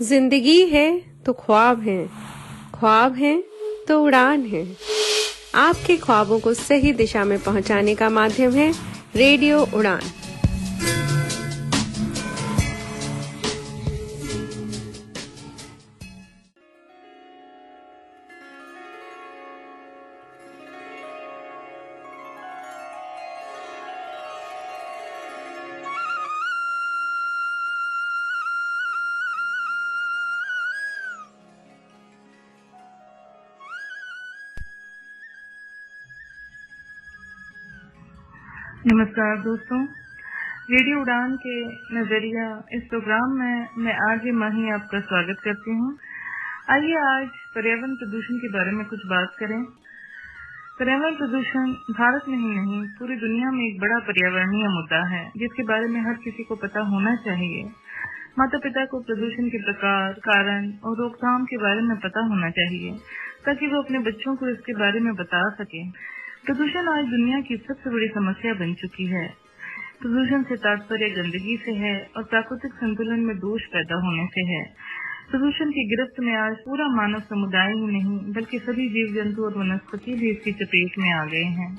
जिंदगी है तो ख्वाब है, ख्वाब है तो उड़ान है। आपके ख्वाबों को सही दिशा में पहुंचाने का माध्यम है रेडियो उड़ान। नमस्कार दोस्तों, रेडियो उड़ान के नजरिया इस प्रोग्राम में मैं आरजे माही आपका स्वागत करती हूँ। आइए आज पर्यावरण प्रदूषण के बारे में कुछ बात करें। पर्यावरण प्रदूषण भारत में ही नहीं पूरी दुनिया में एक बड़ा पर्यावरणीय मुद्दा है जिसके बारे में हर किसी को पता होना चाहिए। माता पिता को प्रदूषण के प्रकार, कारण और रोकथाम के बारे में पता होना चाहिए ताकि वो अपने बच्चों को इसके बारे में बता सके। प्रदूषण आज दुनिया की सबसे बड़ी समस्या बन चुकी है। प्रदूषण से तात्पर्य गंदगी से है और प्राकृतिक संतुलन में दोष पैदा होने से है। प्रदूषण की गिरफ्त में आज पूरा मानव समुदाय ही नहीं बल्कि सभी जीव जंतु और वनस्पति भी इसकी चपेट में आ गए हैं।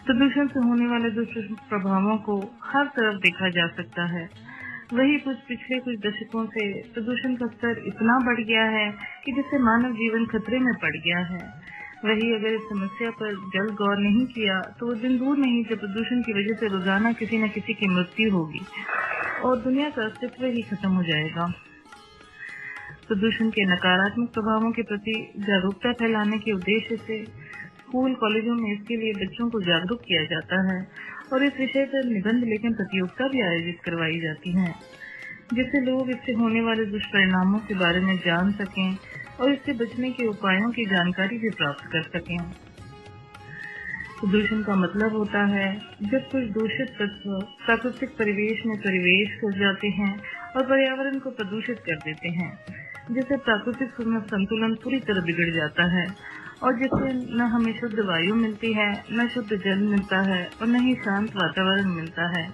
प्रदूषण से होने वाले दुष्प्रभावों को हर तरफ देखा जा सकता है। वही पिछले कुछ दशकों से प्रदूषण का स्तर इतना बढ़ गया है कि जिससे मानव जीवन खतरे में पड़ गया है। वही अगर इस समस्या पर जल्द गौर नहीं किया तो वो दिन दूर नहीं जब प्रदूषण की वजह से रोजाना किसी न किसी की मृत्यु होगी और दुनिया का अस्तित्व ही खत्म हो जाएगा। प्रदूषण के नकारात्मक प्रभावों के प्रति जागरूकता फैलाने के उद्देश्य से स्कूल कॉलेजों में इसके लिए बच्चों को जागरूक किया जाता है और इस विषय पर निबंध लेखन प्रतियोगिता भी आयोजित करवाई जाती है जिससे लोग इससे होने वाले दुष्परिणामों के बारे में जान सकें और इससे बचने के उपायों की जानकारी भी प्राप्त कर सकें। प्रदूषण का मतलब होता है जब कुछ दूषित तत्व प्राकृतिक परिवेश में प्रवेश कर जाते हैं और पर्यावरण को प्रदूषित कर देते हैं, जिससे प्राकृतिक संतुलन पूरी तरह बिगड़ जाता है और जिससे न हमें शुद्ध वायु मिलती है, न शुद्ध जल मिलता है और न ही शांत वातावरण मिलता है,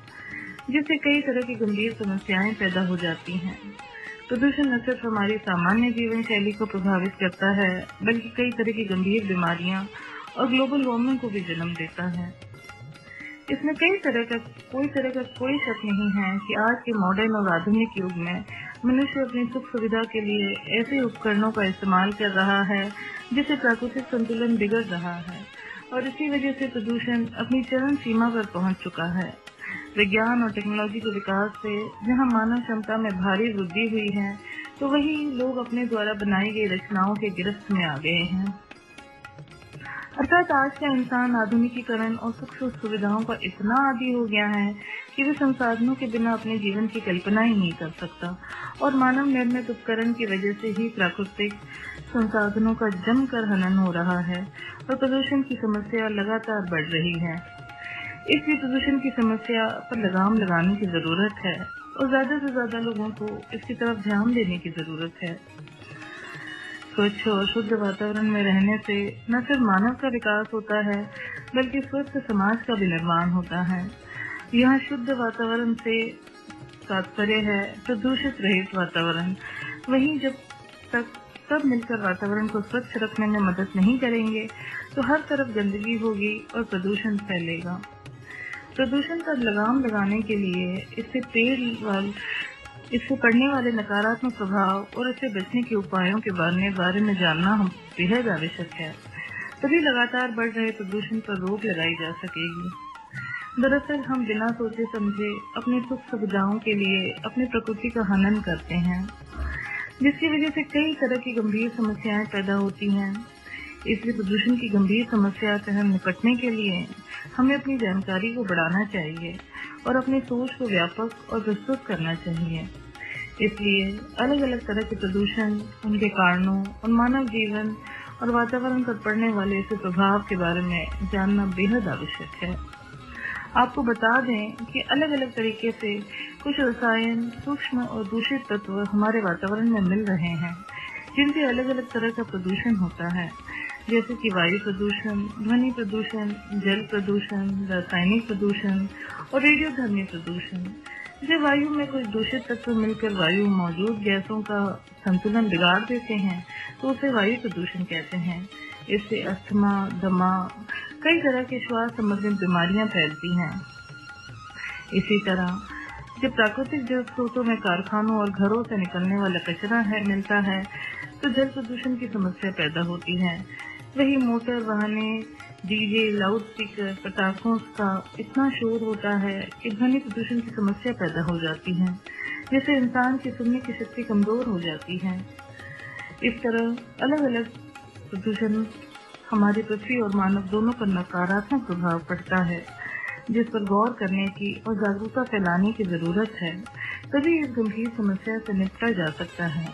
जिससे कई तरह की गंभीर समस्याएं पैदा हो जाती हैं। प्रदूषण न सिर्फ हमारी सामान्य जीवन शैली को प्रभावित करता है बल्कि कई तरह की गंभीर बीमारियां और ग्लोबल वार्मिंग को भी जन्म देता है। इसमें कोई तरह का कोई शक नहीं है कि आज के मॉडर्न और आधुनिक युग में मनुष्य अपनी सुख सुविधा के लिए ऐसे उपकरणों का इस्तेमाल कर रहा है जिससे प्राकृतिक संतुलन बिगड़ रहा है और इसी वजह से प्रदूषण अपनी चरम सीमा पर पहुंच चुका है। विज्ञान और टेक्नोलॉजी के विकास से जहां मानव क्षमता में भारी वृद्धि हुई है तो वही लोग अपने द्वारा बनाई गई रचनाओं के गिरफ्त में आ गए हैं। अर्थात आज का इंसान आधुनिकीकरण और सुख सुविधाओं का इतना आदी हो गया है कि वह संसाधनों के बिना अपने जीवन की कल्पना ही नहीं कर सकता और मानव निर्मित उपकरण की वजह से ही प्राकृतिक संसाधनों का जमकर हनन हो रहा है और प्रदूषण की समस्या लगातार बढ़ रही है। इसलिए प्रदूषण की समस्या पर लगाम लगाने की जरूरत है और ज्यादा से ज्यादा लोगों को इसकी तरफ ध्यान देने की जरूरत है। स्वच्छ और शुद्ध वातावरण में रहने से न सिर्फ मानव का विकास होता है बल्कि स्वस्थ समाज का भी निर्माण होता है। यहाँ शुद्ध वातावरण से तात्पर्य है प्रदूषित रहित वातावरण। वहीं जब तक सब मिलकर वातावरण को स्वच्छ रखने में मदद नहीं करेंगे तो हर तरफ गंदगी होगी और प्रदूषण फैलेगा। प्रदूषण पर लगाम लगाने के लिए इससे पड़ने वाले नकारात्मक प्रभाव और इससे बचने के उपायों के बारे में जानना बेहद आवश्यक है। तभी लगातार बढ़ रहे प्रदूषण पर रोक लगाई जा सकेगी। दरअसल हम बिना सोचे समझे अपनी सुख सुविधाओं के लिए अपनी प्रकृति का हनन करते हैं जिसकी वजह से कई तरह की गंभीर समस्याएं पैदा होती हैं। इसलिए प्रदूषण की गंभीर समस्या से हम निपटने के लिए हमें अपनी जानकारी को बढ़ाना चाहिए और अपनी सोच को व्यापक और विस्तृत करना चाहिए। इसलिए अलग अलग तरह के प्रदूषण, उनके कारणों और मानव जीवन और वातावरण पर पड़ने वाले इसके प्रभाव के बारे में जानना बेहद आवश्यक है। आपको बता दें कि अलग अलग तरीके से कुछ रसायन, सूक्ष्म और दूषित तत्व हमारे वातावरण में मिल रहे हैं जिनसे अलग अलग तरह का प्रदूषण होता है, जैसे कि वायु प्रदूषण, ध्वनि प्रदूषण, जल प्रदूषण, रासायनिक प्रदूषण और रेडियोधर्मी प्रदूषण। जब वायु में कुछ दूषित तत्व मिलकर वायु मौजूद गैसों का संतुलन बिगाड़ देते हैं तो उसे वायु प्रदूषण कहते हैं। इससे अस्थमा, दमा, कई तरह के श्वास संबंधित बीमारियां फैलती हैं। इसी तरह जब प्राकृतिक जल स्रोतों में कारखानों और घरों से निकलने वाला कचरा मिलता है तो जल प्रदूषण की समस्या पैदा होती है। वही मोटर वाहने, डीजे, लाउड स्पीकर, पटाखों का इतना शोर होता है कि ध्वनि प्रदूषण की समस्या पैदा हो जाती है, जिससे इंसान की सुनने की शक्ति कमजोर हो जाती है। इस तरह अलग अलग प्रदूषण हमारी पृथ्वी और मानव दोनों पर नकारात्मक प्रभाव पड़ता है, जिस पर गौर करने की और जागरूकता फैलाने की जरूरत है, तभी इस गंभीर समस्या से निपटा जा सकता है।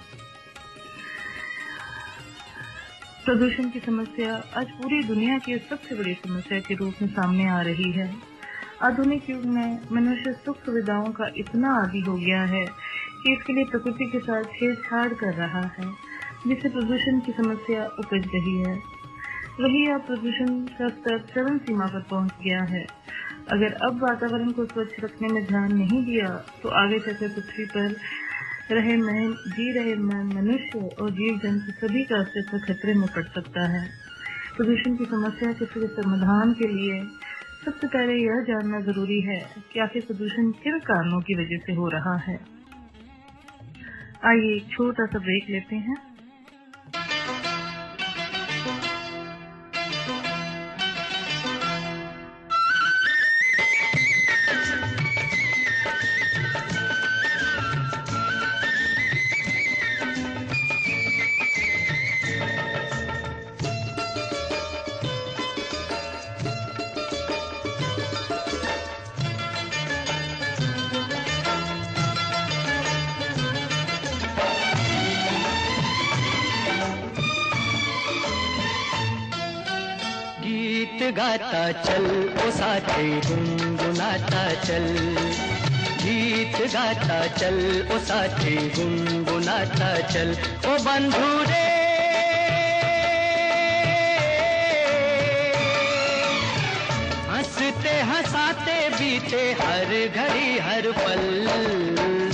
प्रदूषण की समस्या आज पूरी दुनिया की सबसे बड़ी समस्या के रूप में सामने आ रही है। आधुनिक युग में मनुष्य सुख सुविधाओं का इतना आदी हो गया है कि इसके लिए प्रकृति के साथ छेड़छाड़ कर रहा है, जिससे प्रदूषण की समस्या उपज रही है। वही अब प्रदूषण का स्तर चरम सीमा पर पहुंच गया है। अगर अब वातावरण को स्वच्छ रखने में ध्यान नहीं दिया तो आगे चलकर पृथ्वी पर जी रहे मनुष्य और जीव जंतु सभी का अस्तित्व खतरे में पड़ सकता है। प्रदूषण की समस्या के समाधान के लिए सबसे पहले यह जानना जरूरी है कि आखिर प्रदूषण किन कारणों की वजह से हो रहा है। आइए एक छोटा सा ब्रेक लेते हैं। गाता चल ओ साथी गुनगुनाता चल, गीत गाता चल ओ साथी गुनगुनाता चल। ओ बंधु रे हंसते हंसाते बीते हर घड़ी हर पल।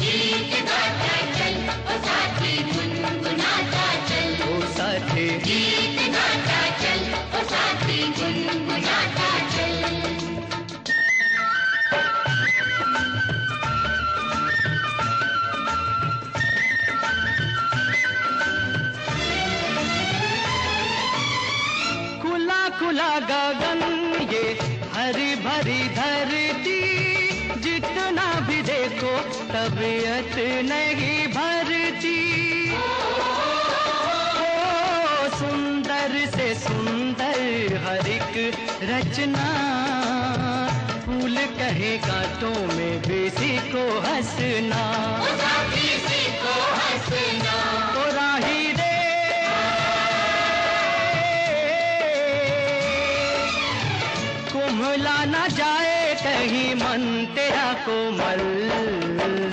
गीत गाता चल ओ साथी गुनगुनाता चल, ओ साथी गीत गाता चल ओ साथी गुनगुनाता चल। खुला खुला गगन ये हरी भरी धरती, जितना भी देखो तबीयत नहीं भरती। ओ सुंदर से सुंदर हर एक रचना, फूल कहे कांटों में किसी को हंसना, किसी को हंसना। तो राही रे कुम्हला न जाए कहीं मन तेरा कोमल।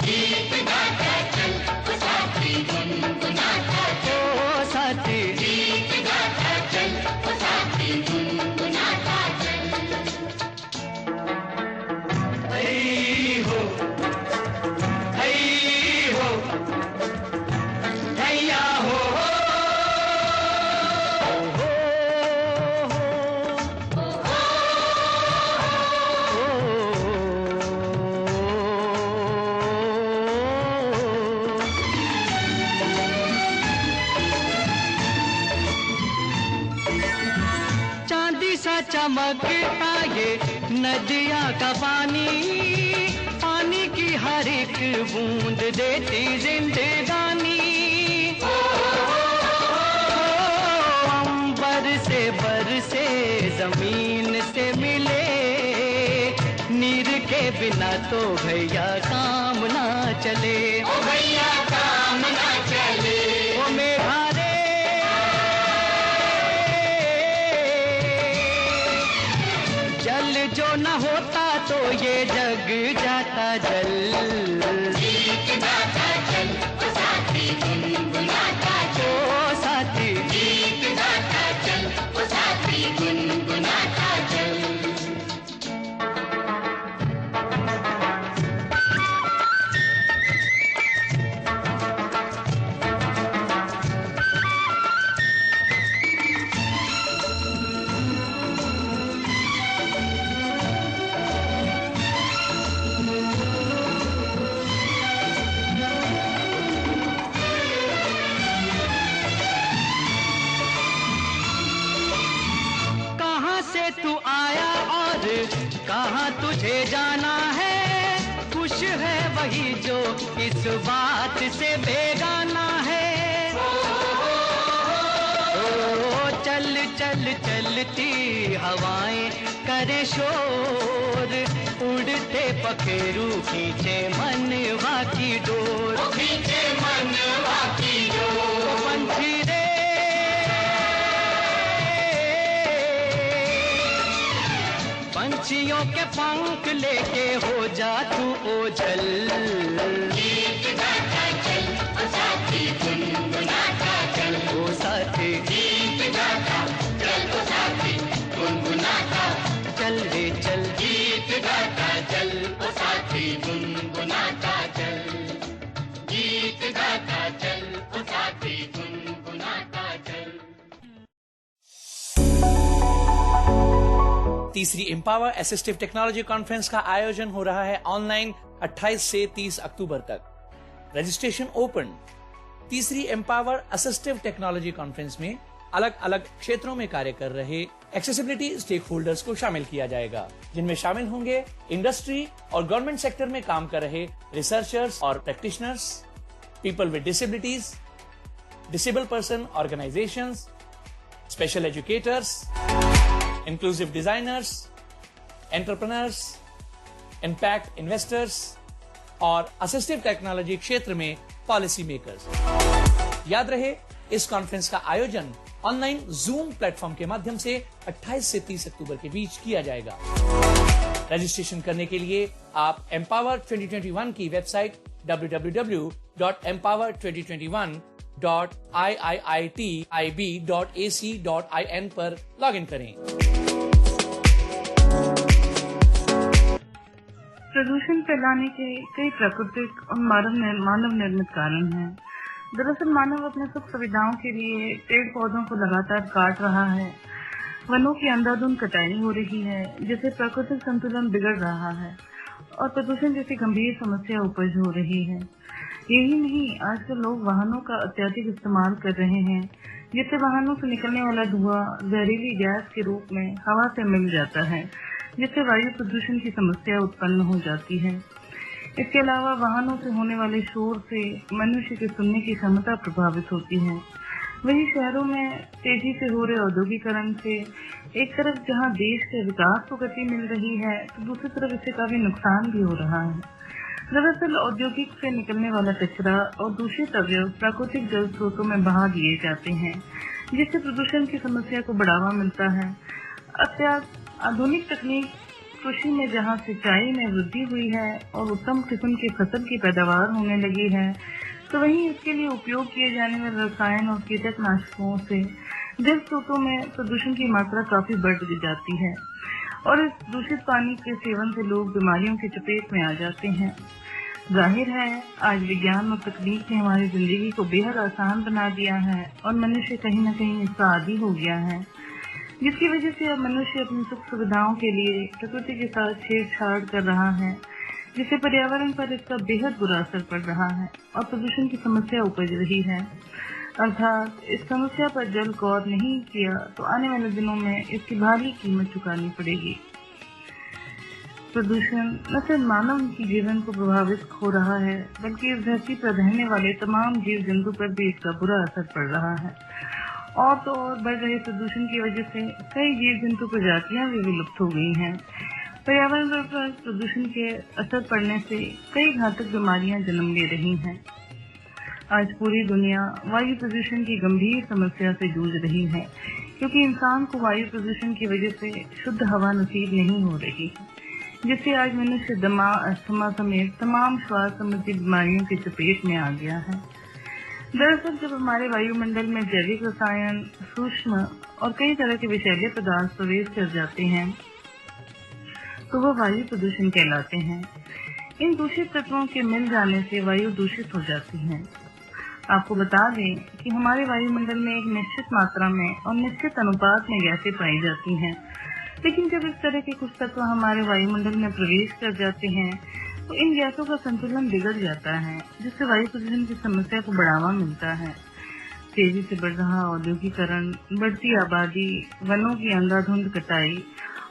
गीत गाता चल ओ साथी गुनगुनाता चल, ओ साथी गीत गाता चल ओ साथी गुनगुनाता चल। हई हो हैया हो चांदी सा चमकता ये नदिया का पानी, पानी की हर एक बूंद देती जिंदगानी। अंबर से बरसे जमीन से मिले, नीर के बिना तो भैया काम ना चले, ओ भैया काम ना चले। ओ मेघा रे जल जो न होता तो ये जग जाता जल। गीत गाता चल ओ साथी गुनगुनाता चल, ओ साथी गीत गाता चल ओ साथी गुनगुनाता चल। कोई जो इस बात से बेगाना है। ओ चल चल चलती हवाएं करे शोर, उड़ते पखेरू खींचे मनवा की डोर, खींचे मनवा की डोर। पंछी रे पंछियों के पंख लेके हो जा तू ओझल। गीत गाता चल ओ साथी गुनगुनाता चल, ओ साथी गीत गाता चल ओ साथी गुनगुनाता चल रे चल। गीत गाता चल ओ साथी गुनगुनाता चल, गीत गाता चल ओ साथी गुनगुनाता चल। तीसरी एम्पावर असिस्टिव टेक्नोलॉजी कॉन्फ्रेंस का आयोजन हो रहा है ऑनलाइन 28 से 30 अक्टूबर तक। Registration open. तीसरी एम्पावर असिस्टिव टेक्नोलॉजी कॉन्फ्रेंस में अलग अलग क्षेत्रों में कार्य कर रहे एक्सेसिबिलिटी स्टेक होल्डर्स को शामिल किया जाएगा, जिनमें शामिल होंगे इंडस्ट्री और गवर्नमेंट सेक्टर में काम कर रहे रिसर्चर्स और practitioners, people with disabilities, disable person organisations, special educators, inclusive designers, entrepreneurs, impact investors और असिस्टिव टेक्नोलॉजी क्षेत्र में पॉलिसी मेकर्स। याद रहे, इस कॉन्फ्रेंस का आयोजन ऑनलाइन जूम प्लेटफॉर्म के माध्यम से 28 से 30 अक्टूबर के बीच किया जाएगा। रजिस्ट्रेशन करने के लिए आप एम्पावर 2021 की वेबसाइट www.empower2021.iiitib.ac.in पर लॉगिन करें। प्रदूषण फैलाने के कई प्राकृतिक और मानव निर्मित कारण हैं। दरअसल मानव अपने सुख सुविधाओं के लिए पेड़ पौधों को लगातार काट रहा है, वनों की अंधाधुंध कटाई हो रही है, जिससे प्राकृतिक संतुलन बिगड़ रहा है और प्रदूषण जैसी गंभीर समस्या उपज हो रही है। यही नहीं, आजकल लोग वाहनों का अत्यधिक इस्तेमाल कर रहे हैं, जिससे वाहनों से निकलने वाला धुआं जहरीली गैस के रूप में हवा से मिल जाता है, जिससे वायु प्रदूषण की समस्या उत्पन्न हो जाती है। इसके अलावा वाहनों से होने वाले शोर से मनुष्य की सुनने की क्षमता प्रभावित होती है। वहीं शहरों में तेजी से हो रहे औद्योगिकरण से एक तरफ जहां देश के विकास को गति मिल रही है, तो दूसरी तरफ इससे काफी नुकसान भी हो रहा है। दरअसल औद्योगिक से निकलने वाला कचरा और दूषित अवयव प्राकृतिक जल स्रोतों में बहा दिए जाते हैं, जिससे प्रदूषण की समस्या को बढ़ावा मिलता है। आधुनिक तकनीक कृषि में जहां सिंचाई में वृद्धि हुई है और उत्तम किस्म की फसल की पैदावार होने लगी है, तो वहीं इसके लिए उपयोग किए जाने वाले रसायन और कीटनाशकों से जल स्रोतों में प्रदूषण की मात्रा काफी बढ़ जाती है और इस दूषित पानी के सेवन से लोग बीमारियों की चपेट में आ जाते हैं। जाहिर है, आज विज्ञान और तकनीक ने हमारी जिंदगी को बेहद आसान बना दिया है और मनुष्य कहीं न कहीं इसका आदी हो गया है, जिसकी वजह से अब मनुष्य अपनी सुख सुविधाओं के लिए प्रकृति के साथ छेड़छाड़ कर रहा है, जिससे पर्यावरण पर इसका बेहद बुरा असर पड़ रहा है और प्रदूषण की समस्या उपज रही है। अर्थात इस समस्या पर जल्द गौर नहीं किया तो आने वाले दिनों में इसकी भारी कीमत चुकानी पड़ेगी। प्रदूषण न सिर्फ मानव के जीवन को प्रभावित हो रहा है, बल्कि इस धरती पर रहने वाले तमाम जीव जंतु पर भी इसका बुरा असर पड़ रहा है। और तो और बढ़ रहे प्रदूषण की वजह से कई जीव जंतु प्रजातियां भी विलुप्त हो गई हैं। पर्यावरण पर प्रदूषण के असर पड़ने से कई घातक बीमारियां जन्म ले रही हैं। आज पूरी दुनिया वायु प्रदूषण की गंभीर समस्या से जूझ रही है, क्योंकि इंसान को वायु प्रदूषण की वजह से शुद्ध हवा नसीब नहीं हो रही, जिससे आज मनुष्य दमा, अस्थमा समेत तमाम श्वास संबंधी बीमारियों की चपेट में आ गया है। दरअसल जब हमारे वायुमंडल में जैविक रसायन, सूक्ष्म और कई तरह के विषैले पदार्थ प्रवेश कर जाते हैं, तो वह वायु प्रदूषण कहलाते हैं। इन दूषित तत्वों के मिल जाने से वायु दूषित हो जाती है। आपको बता दें कि हमारे वायुमंडल में एक निश्चित मात्रा में और निश्चित अनुपात में गैसें पाई जाती हैं, लेकिन जब इस तरह के कुछ तत्व हमारे वायुमंडल में प्रवेश कर जाते हैं, तो इन गैसों का संतुलन बिगड़ जाता है, जिससे वायु प्रदूषण की समस्या को बढ़ावा मिलता है। तेजी से बढ़ रहा औद्योगिकरण, बढ़ती आबादी, वनों की अंधाधुंध कटाई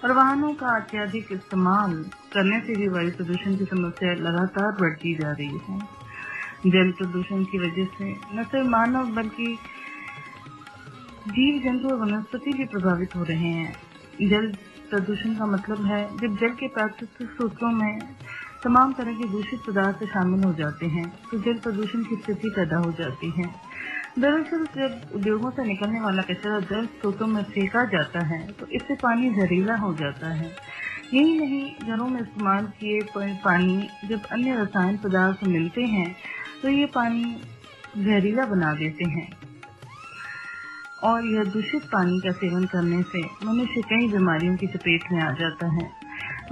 और वाहनों का अत्यधिक इस्तेमाल करने से भी वायु प्रदूषण की समस्या लगातार बढ़ती जा रही है। जल प्रदूषण की वजह से न सिर्फ मानव बल्कि जीव जंतु और वनस्पति भी प्रभावित हो रहे हैं। जल प्रदूषण का मतलब है जब जल के प्राकृतिक स्रोतों में तमाम तरह के दूषित पदार्थ शामिल हो जाते हैं तो जल प्रदूषण की स्थिति पैदा हो जाती है। दरअसल जब उद्योगों से निकलने वाला कचरा जल स्रोतों में फेंका जाता है तो इससे पानी जहरीला हो जाता है। यही नहीं, घरों में इस्तेमाल किए पानी जब अन्य रसायन पदार्थ मिलते हैं तो ये पानी जहरीला बना देते हैं और यह दूषित पानी का सेवन करने से मनुष्य कई बीमारियों की चपेट में आ जाता है।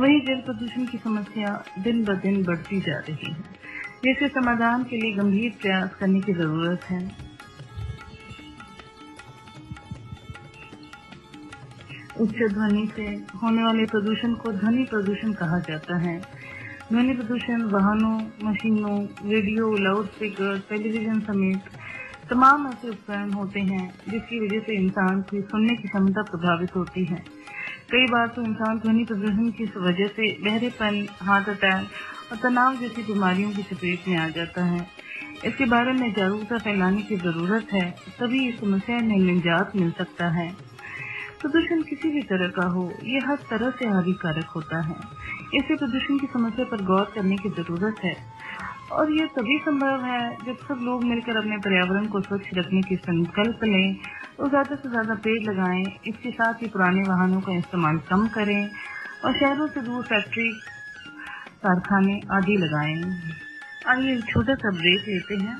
वही जल प्रदूषण की समस्या दिन ब दिन बढ़ती जा रही है, जिसके समाधान के लिए गंभीर प्रयास करने की जरूरत है। उच्च ध्वनि से होने वाले प्रदूषण को ध्वनि प्रदूषण कहा जाता है। ध्वनि प्रदूषण वाहनों, मशीनों, रेडियो, लाउड स्पीकर, टेलीविजन समेत तमाम ऐसे उपकरण होते हैं जिसकी वजह से इंसान की सुनने की क्षमता प्रभावित होती है। कई बार तो इंसान ध्वनि प्रदूषण की वजह से बहरेपन, हार्ट अटैक और तनाव जैसी बीमारियों की चपेट में आ जाता है। इसके बारे में जागरूकता फैलाने की जरूरत है, तभी इस समस्या में निजात मिल सकता है। प्रदूषण किसी भी तरह का हो, ये हर तरह से हानिकारक होता है। इससे प्रदूषण की समस्या पर गौर करने की जरूरत है और ये तभी संभव है जब सब लोग मिलकर अपने पर्यावरण को स्वच्छ रखने की संकल्प लें और ज्यादा से ज्यादा पेड़ लगाएं। इसके साथ ही पुराने वाहनों का इस्तेमाल कम करें और शहरों से दूर फैक्ट्री, कारखाने आदि लगाएं। आइए एक छोटा सा ब्रेक लेते हैं।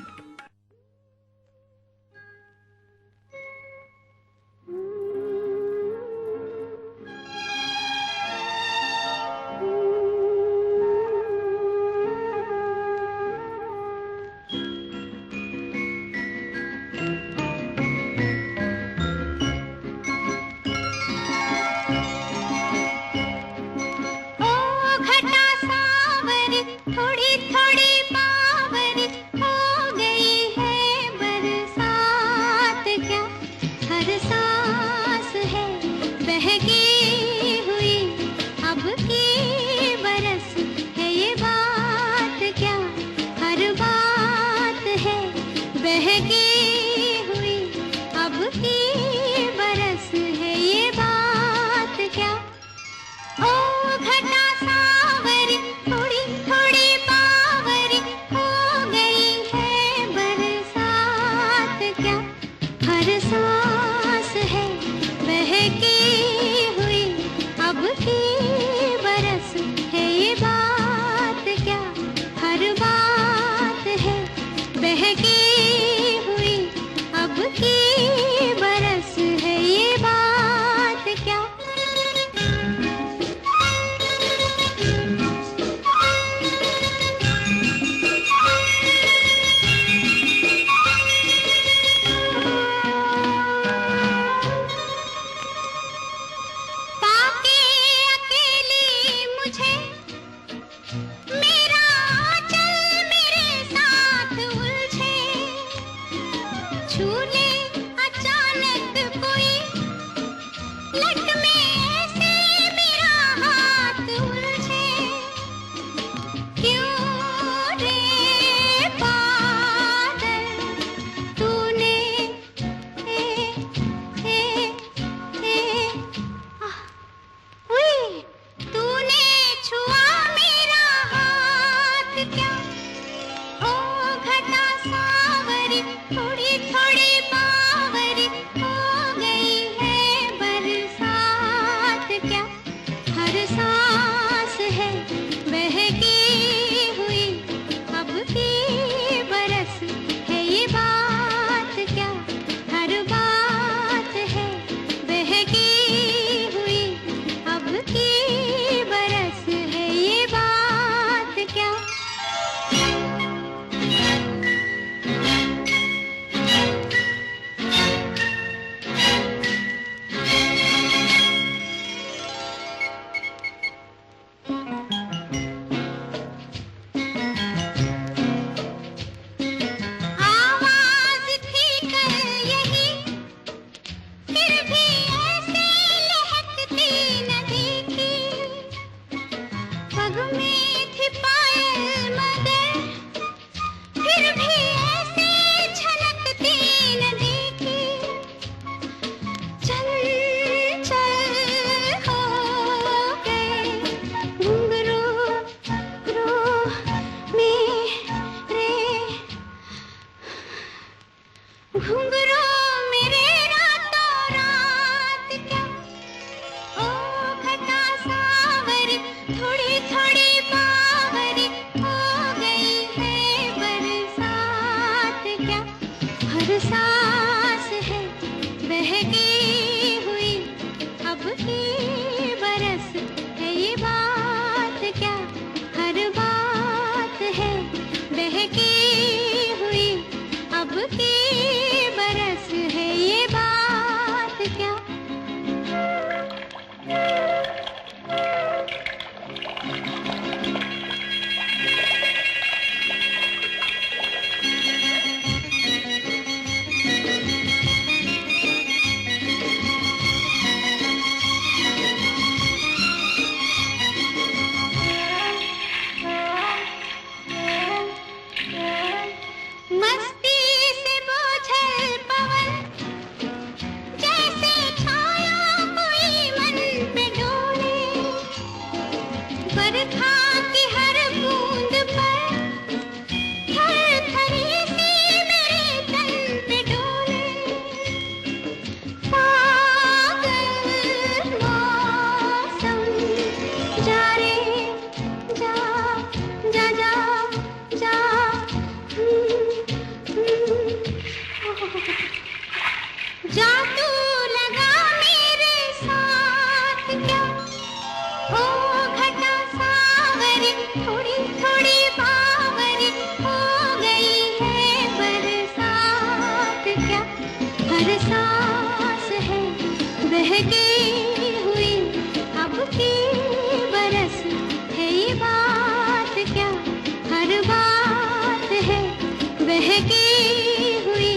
महकी हुई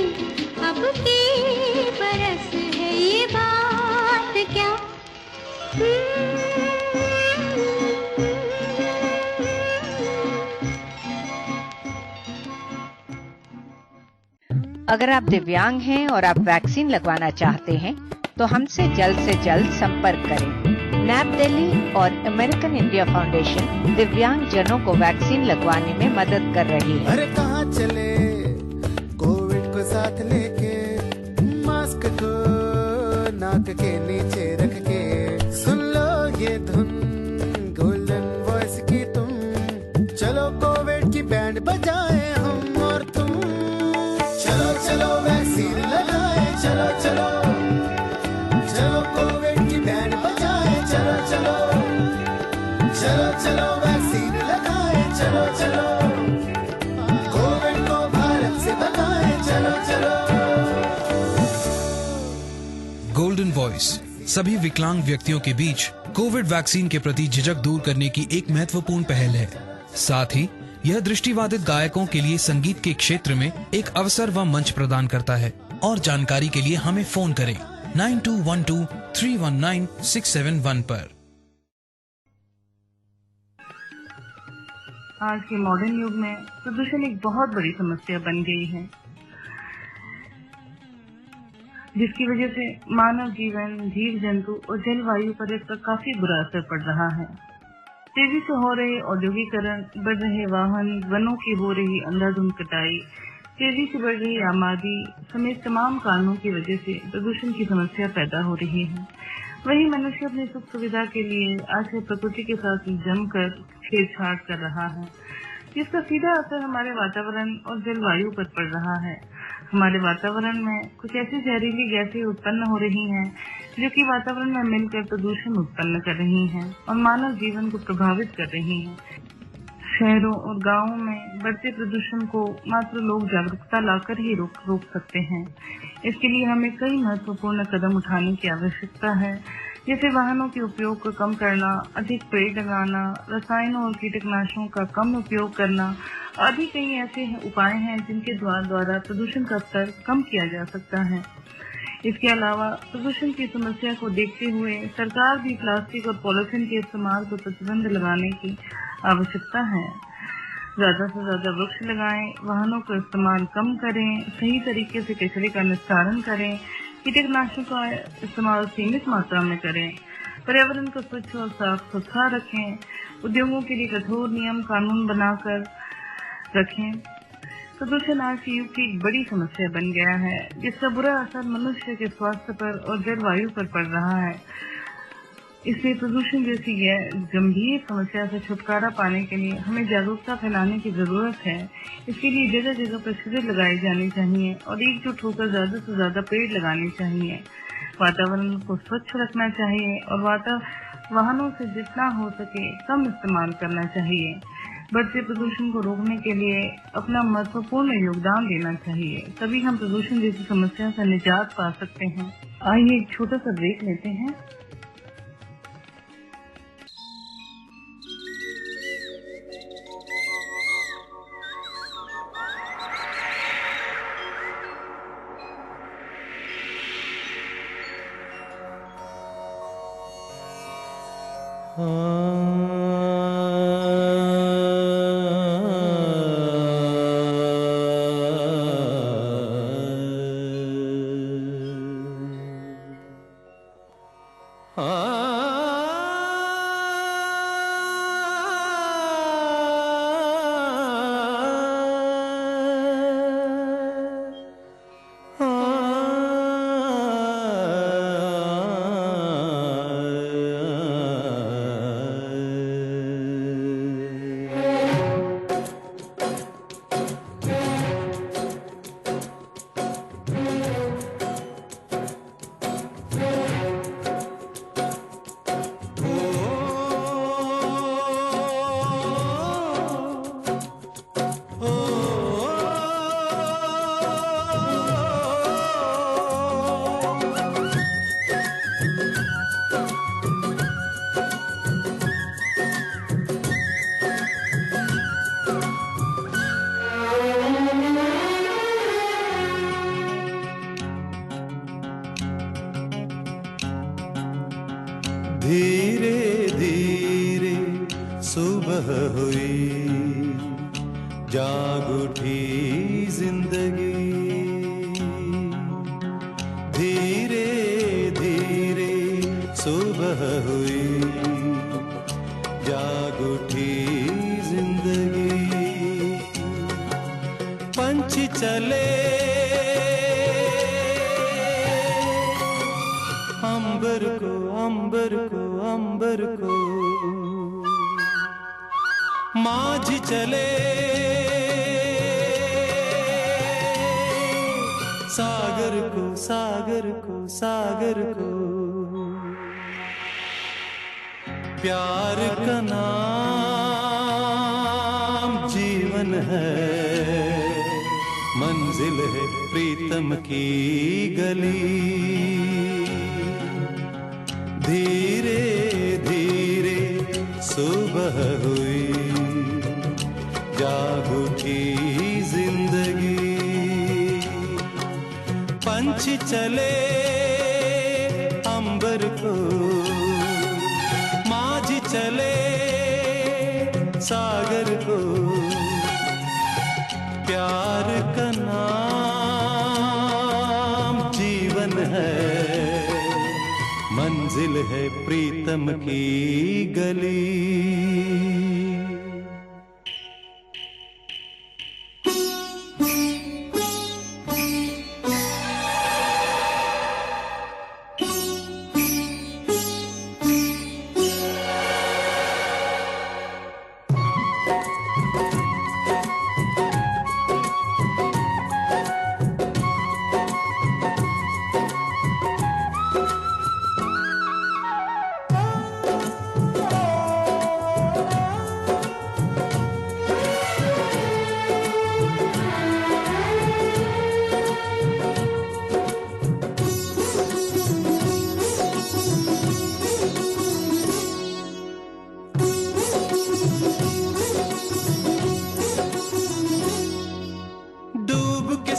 अब की बरस है ये बात क्या। अगर आप दिव्यांग हैं और आप वैक्सीन लगवाना चाहते हैं तो हमसे जल्द से जल्द संपर्क करें। नैप दिल्ली और अमेरिकन इंडिया फाउंडेशन दिव्यांग जनों को वैक्सीन लगवाने में मदद कर रही है। अरे कहाँ चले कोविड को साथ लेके, मास्क को नाक के नीचे रख के, सुन लो ये धुन गोल्डन वॉइस की तुम, चलो कोविड की बैंड बजाए हम और तुम, चलो चलो वैक्सीन लगाए, चलो चलो चलो कोविड की बैंड बजाए, चलो चलो चलो चलो वैक्सीन लगाए, चलो चलो कोविड को भारत से भगाए, चलो चलो। गोल्डन वॉइस सभी विकलांग व्यक्तियों के बीच कोविड वैक्सीन के प्रति झिझक दूर करने की एक महत्वपूर्ण पहल है। साथ ही यह दृष्टिबाधित गायकों के लिए संगीत के क्षेत्र में एक अवसर व मंच प्रदान करता है। और जानकारी के लिए हमें फोन करें 9212-319-671 पर। आज के मॉडर्न युग में प्रदूषण एक बहुत बड़ी समस्या बन गई है, जिसकी वजह से मानव जीवन, जीव जंतु और जलवायु पर इसका काफी बुरा असर पड़ रहा है। तेजी से हो रहे औद्योगिकरण, बढ़ रहे वाहन, वनों की हो रही अंधाधुंध कटाई, तेजी से बढ़ रही आबादी समेत तमाम कारणों की वजह से प्रदूषण की समस्या पैदा हो रही है। वही मनुष्य अपनी सुख सुविधा के लिए आज से प्रकृति के साथ जमकर छेड़छाड़ कर रहा है, जिसका सीधा असर हमारे वातावरण और जलवायु पर पड़ रहा है। हमारे वातावरण में कुछ ऐसी जहरीली गैसें उत्पन्न हो रही हैं जो कि वातावरण में मिलकर प्रदूषण उत्पन्न कर रही हैं और मानव जीवन को प्रभावित कर रही हैं। शहरों और गांवों में बढ़ते प्रदूषण को मात्र लोग जागरूकता लाकर ही रोक सकते हैं। इसके लिए हमें कई महत्वपूर्ण कदम उठाने की आवश्यकता है, जैसे वाहनों के उपयोग को कम करना, अधिक पेड़ लगाना, रसायनों और कीटनाशकों का कम उपयोग करना आदि कई ऐसे उपाय हैं जिनके द्वारा प्रदूषण का स्तर कम किया जा सकता है। इसके अलावा प्रदूषण की समस्या को देखते हुए सरकार भी प्लास्टिक और पॉलीथीन के इस्तेमाल पर प्रतिबंध लगाने की आवश्यकता है। ज्यादा से ज्यादा वृक्ष लगाएं, वाहनों का इस्तेमाल कम करें, सही तरीके से कचरे का निस्तारण करें, कीटनाशकों का इस्तेमाल सीमित मात्रा में करें, पर्यावरण को स्वच्छ और साफ सुथरा रखें, उद्योगों के लिए कठोर नियम कानून बनाकर रखें। प्रदूषण आज के युग की एक बड़ी समस्या बन गया है, जिसका बुरा असर मनुष्य के स्वास्थ्य पर और जलवायु पर पड़ रहा है। इसलिए प्रदूषण जैसी गंभीर समस्या से छुटकारा पाने के लिए हमें जागरूकता फैलाने की जरूरत है। इसके लिए जगह जगह पर शिविर लगाए जाने चाहिए और एकजुट होकर ज्यादा से ज्यादा पेड़ लगाने चाहिए। वातावरण को स्वच्छ रखना चाहिए और वाहनों से जितना हो सके कम इस्तेमाल करना चाहिए। बढ़ते प्रदूषण को रोकने के लिए अपना महत्वपूर्ण योगदान देना चाहिए, तभी हम प्रदूषण जैसी समस्या से निजात पा सकते हैं। आइए एक छोटा सा ब्रेक लेते हैं। धीरे धीरे सुबह हुई, जाग उठी जिंदगी। धीरे धीरे सुबह हुई, जाग उठी जिंदगी। पंछी चले अंबर को, अंबर को, अंबर को। माझी चले सागर को, सागर को, सागर को। प्यार का नाम जीवन है, मंजिल है प्रीतम की गली। धीरे धीरे सुबह हुई, जाग उठी जिंदगी। पंछी चले अंबर को, माझी चले सागर को। प्यार का नाम जीवन है, मंजिल है प्रीतम की गली।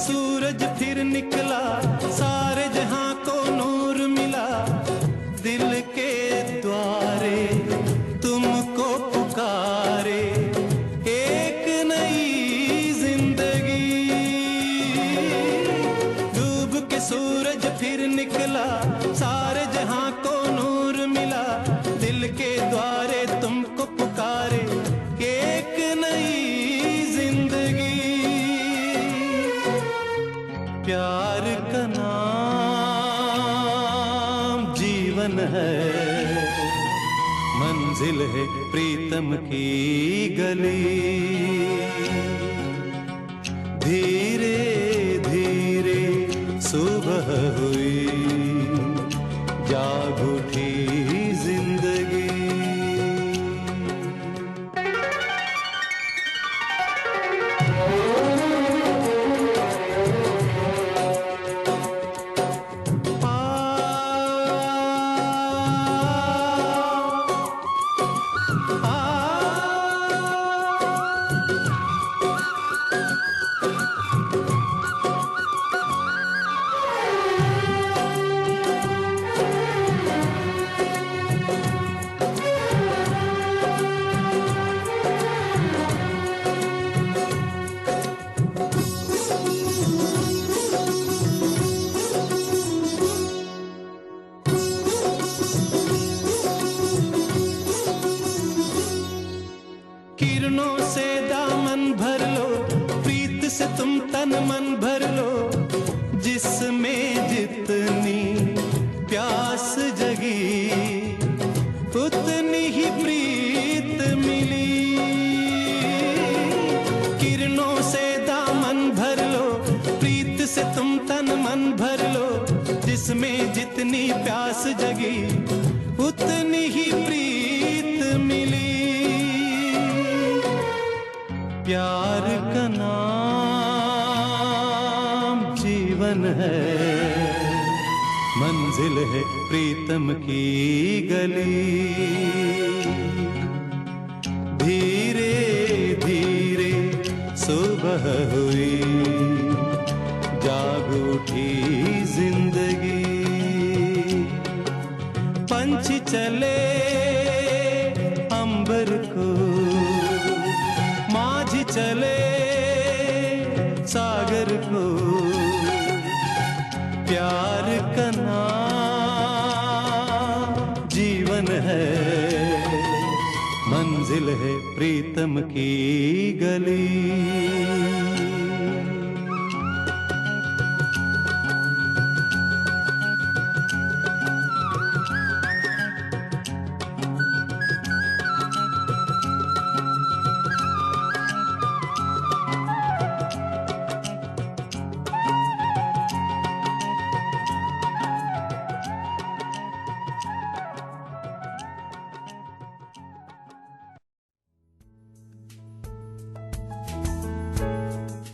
सूरज फिर निकला, सारे जहां को नूर मिला। दिल के द्वारे तुमको पुकारे, एक नई जिंदगी। डूब के सूरज फिर निकला, सारे जहां को नूर मिला। दिल के द्वारे तुमको पुकारे, एक नई जिंदगी। प्यार का नाम जीवन है, मंजिल है प्रीतम की गली। धीरे धीरे सुबह हुई, जाग उठी जिंदगी। किरणों से दामन भर लो, प्रीत से तुम तन मन भर लो। जिसमें जितनी प्यास जगी, उतनी ही प्रीत मिली। किरणों से दामन भर लो, प्रीत से तुम तन मन भर लो। जिसमें जितनी प्यास जगी, उतनी ही प्रीत मिली। प्यार का नाम जीवन है, मंजिल है प्रीतम की गली। धीरे धीरे सुबह हुई, जाग उठी जिंदगी। पंछी चले सागर को प्यार का नाम जीवन है, मंजिल है प्रीतम की गली।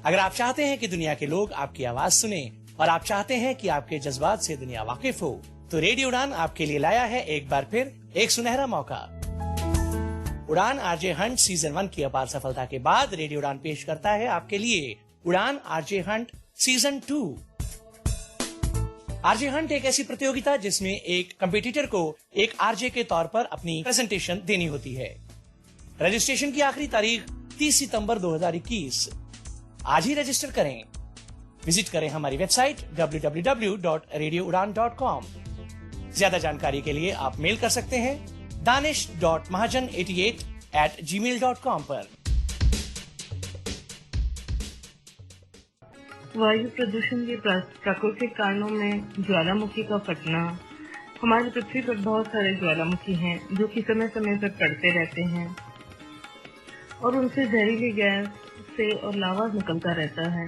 अगर आप चाहते हैं कि दुनिया के लोग आपकी आवाज सुने और आप चाहते हैं कि आपके जज्बात से दुनिया वाकिफ हो, तो रेडियो उड़ान आपके लिए लाया है एक बार फिर एक सुनहरा मौका। उड़ान आरजे हंट सीजन 1 की अपार सफलता के बाद रेडियो उड़ान पेश करता है आपके लिए उड़ान RJ Hunt season 2। RJ Hunt एक ऐसी प्रतियोगिता जिसमें एक कंपटीटर को एक आरजे के तौर पर अपनी प्रेजेंटेशन देनी होती है। रजिस्ट्रेशन की आखिरी तारीख 30 सितंबर 2021। आज ही रजिस्टर करें। विजिट करें हमारी वेबसाइट www.radioudan.com। ज्यादा जानकारी के लिए आप मेल कर सकते हैं danish.mahajan88@gmail.com पर। वायु प्रदूषण के प्राकृतिक कारणों में ज्वालामुखी का फटना। हमारी पृथ्वी पर बहुत सारे ज्वालामुखी हैं जो कि समय समय पर फटते रहते हैं और उनसे जहरीली गैस से और लावा निकलता रहता है,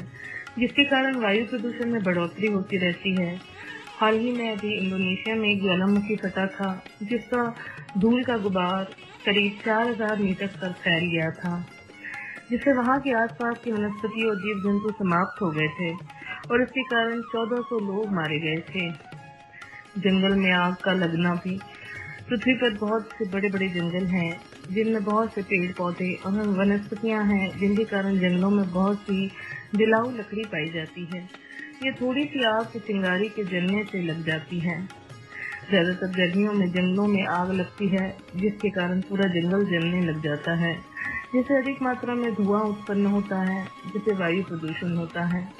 जिसके कारण वायु प्रदूषण में बढ़ोतरी होती रहती है। हाल ही में अभी इंडोनेशिया में एक ज्वालामुखी फटा था जिसका धूल का गुबार करीब 4000 मीटर तक फैल गया था, जिससे वहां के आसपास की वनस्पति और जीव जंतु समाप्त हो गए थे और इसके कारण 1400 लोग मारे गए थे। जंगल में आग का लगना भी। पृथ्वी पर बहुत से बड़े बड़े जंगल हैं जिनमें बहुत से पेड़ पौधे और वनस्पतियां हैं, जिनके कारण जंगलों में बहुत सी जलाऊ लकड़ी पाई जाती है। ये थोड़ी सी आग की चिंगारी के जलने से लग जाती है। ज्यादातर गर्मियों में जंगलों में आग लगती है, जिसके कारण पूरा जंगल जलने लग जाता है, जिससे अधिक मात्रा में धुआं उत्पन्न होता है, जिससे वायु प्रदूषण होता है।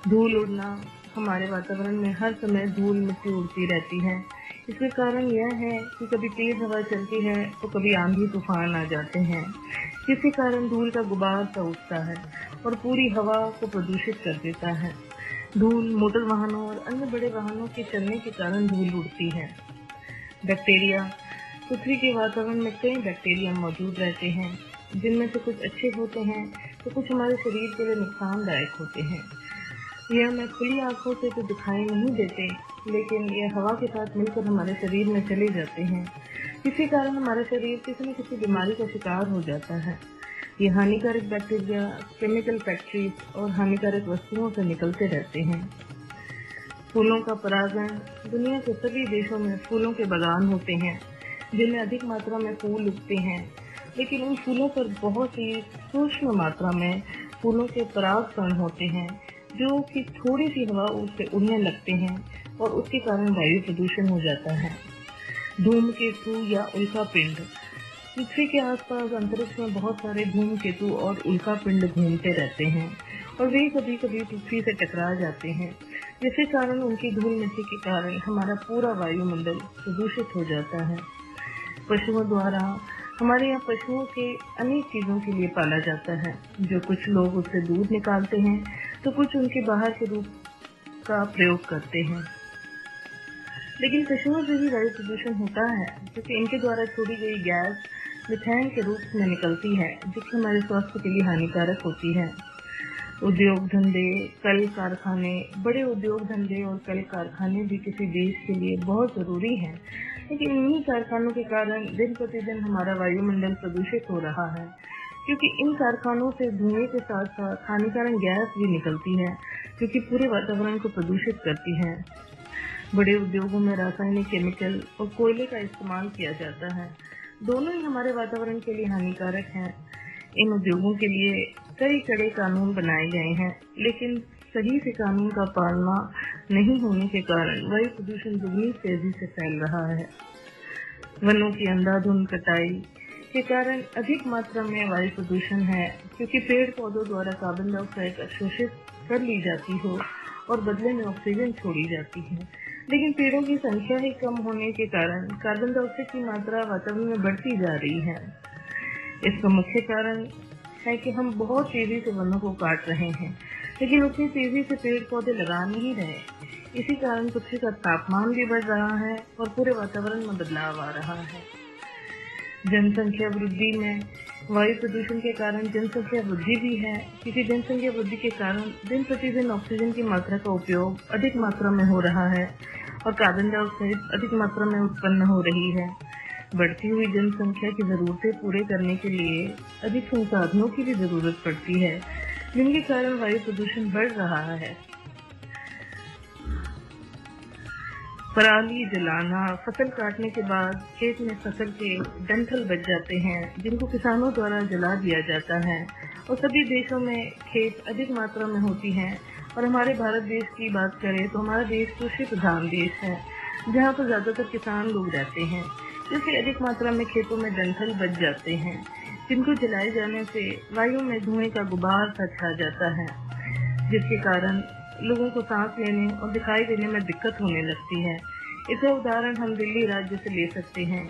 धूल उड़ना। हमारे वातावरण में हर समय धूल मिट्टी उड़ती रहती है। इसके कारण यह है कि कभी तेज हवा चलती है तो कभी आंधी तूफान आ जाते हैं, जिसके कारण धूल का गुबार सा उठता है और पूरी हवा को प्रदूषित कर देता है। धूल मोटर वाहनों और अन्य बड़े वाहनों के चलने के कारण धूल उड़ती है। बैक्टीरिया। पृथ्वी के वातावरण में कई बैक्टीरिया मौजूद रहते हैं, जिनमें से कुछ अच्छे होते हैं तो कुछ हमारे शरीर के लिए नुकसानदायक होते हैं। यह हमें खुली आंखों से तो दिखाई नहीं देते, लेकिन यह हवा के साथ मिलकर हमारे शरीर में चले जाते हैं, जिसके कारण हमारा शरीर किसी न किसी बीमारी का शिकार हो जाता है। ये हानिकारक बैक्टीरिया केमिकल फैक्ट्रीज और हानिकारक वस्तुओं से निकलते रहते हैं। फूलों का परागण। दुनिया के सभी देशों में फूलों के बागान होते हैं, जिनमें अधिक मात्रा में फूल उगते हैं, लेकिन उन फूलों पर बहुत ही सूक्ष्म मात्रा में फूलों के परागकण होते हैं, जो कि थोड़ी सी हवा उससे उड़ने लगते हैं और उसके कारण वायु प्रदूषण हो जाता है। धूमकेतु या उल्कापिंड। पृथ्वी के आसपास अंतरिक्ष में बहुत सारे धूमकेतु और उल्कापिंड घूमते रहते हैं और वे कभी कभी पृथ्वी से टकरा जाते हैं, जिसके कारण उनकी धूल मिट्टी के कारण हमारा पूरा वायुमंडल प्रदूषित हो जाता है। पशुओं द्वारा। हमारे यहाँ पशुओं के अनेक चीजों के लिए पाला जाता है, जो कुछ लोग उससे दूध निकालते हैं तो कुछ उनके बाहर के रूप का प्रयोग करते हैं। लेकिन पशुओं से भी वायु प्रदूषण होता है, क्योंकि इनके द्वारा छोड़ी गई गैस मीथेन के रूप में निकलती है, जो कि हमारे स्वास्थ्य के लिए हानिकारक होती है। उद्योग धंधे, कल कारखाने। बड़े उद्योग धंधे और कल कारखाने भी किसी देश के लिए बहुत जरूरी हैं, लेकिन इन्हीं कारखानों के कारण दिन प्रतिदिन हमारा वायुमंडल प्रदूषित हो रहा है, क्योंकि इन कारखानों से धुएं के साथ साथ हानिकारक गैस भी निकलती है, जो कि पूरे वातावरण को प्रदूषित करती है। बड़े उद्योगों में रासायनिक केमिकल और कोयले का इस्तेमाल किया जाता है। दोनों ही हमारे वातावरण के लिए हानिकारक हैं। इन उद्योगों के लिए कई कड़े कानून बनाए गए हैं, लेकिन सही से कानून का पालना नहीं होने के कारण वायु प्रदूषण दुगनी तेजी से फैल रहा है। वनों की अंधाधुंध कटाई के कारण अधिक मात्रा में वायु प्रदूषण है, क्योंकि पेड़ पौधों द्वारा कार्बन डाइऑक्साइड अवशोषित कर ली जाती हो और बदले में ऑक्सीजन छोड़ी जाती है। लेकिन पेड़ों की संख्या ही कम होने के कारण कार्बन डाइऑक्साइड की मात्रा वातावरण में बढ़ती जा रही है। इसका मुख्य कारण है कि हम बहुत तेजी से वनों को काट रहे हैं, लेकिन उतनी तेजी से पेड़ पौधे लगा नहीं रहे। इसी कारण पृथ्वी का तापमान भी बढ़ रहा है और पूरे वातावरण में बदलाव आ रहा है। जनसंख्या वृद्धि में वायु प्रदूषण के कारण जनसंख्या वृद्धि भी है, क्योंकि जनसंख्या वृद्धि के कारण दिन प्रतिदिन ऑक्सीजन की मात्रा का उपयोग अधिक मात्रा में हो रहा है और कार्बन डाइऑक्साइड अधिक मात्रा में उत्पन्न हो रही है। बढ़ती हुई जनसंख्या की जरूरतें पूरे करने के लिए अधिक संसाधनों की भी जरूरत पड़ती है, जिनके कारण वायु प्रदूषण बढ़ रहा है। पराली जलाना, फसल काटने के बाद खेत में फसल के डंठल बच जाते हैं, जिनको किसानों द्वारा जला दिया जाता है। और सभी देशों में खेत अधिक मात्रा में होती हैं। और हमारे भारत देश की बात करें तो हमारा देश कृषि प्रधान देश है, जहाँ पर ज्यादातर किसान लोग रहते हैं, इसलिए अधिक मात्रा में खेतों में डंठल बच जाते हैं, जिनको जलाए जाने से वायु में धुएं का गुबार सा छा जाता है, जिसके कारण लोगों को सांस लेने और दिखाई देने में दिक्कत होने लगती है। इसका उदाहरण हम दिल्ली राज्य से ले सकते हैं,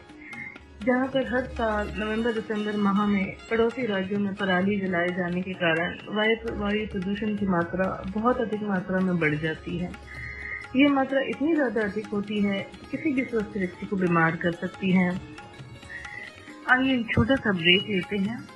जहां पर हर साल नवंबर-दिसंबर माह में पड़ोसी राज्यों में पराली जलाए जाने के कारण वायु प्रदूषण की मात्रा बहुत अधिक मात्रा में बढ़ जाती है। ये मात्रा इतनी ज्यादा अधिक होती है कि किसी भी स्वस्थ व्यक्ति को बीमार कर सकती है। आइए एक छोटा सा ब्रेक लेते हैं।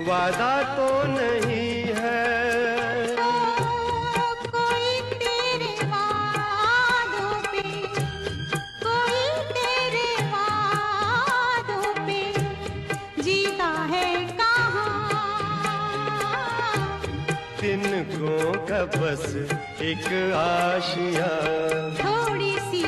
वादा तो नहीं है। कोई तेरे वादों पे, कोई तेरे वादों पे जीता है कहाँ। तिनको का बस एक आशिया, थोड़ी सी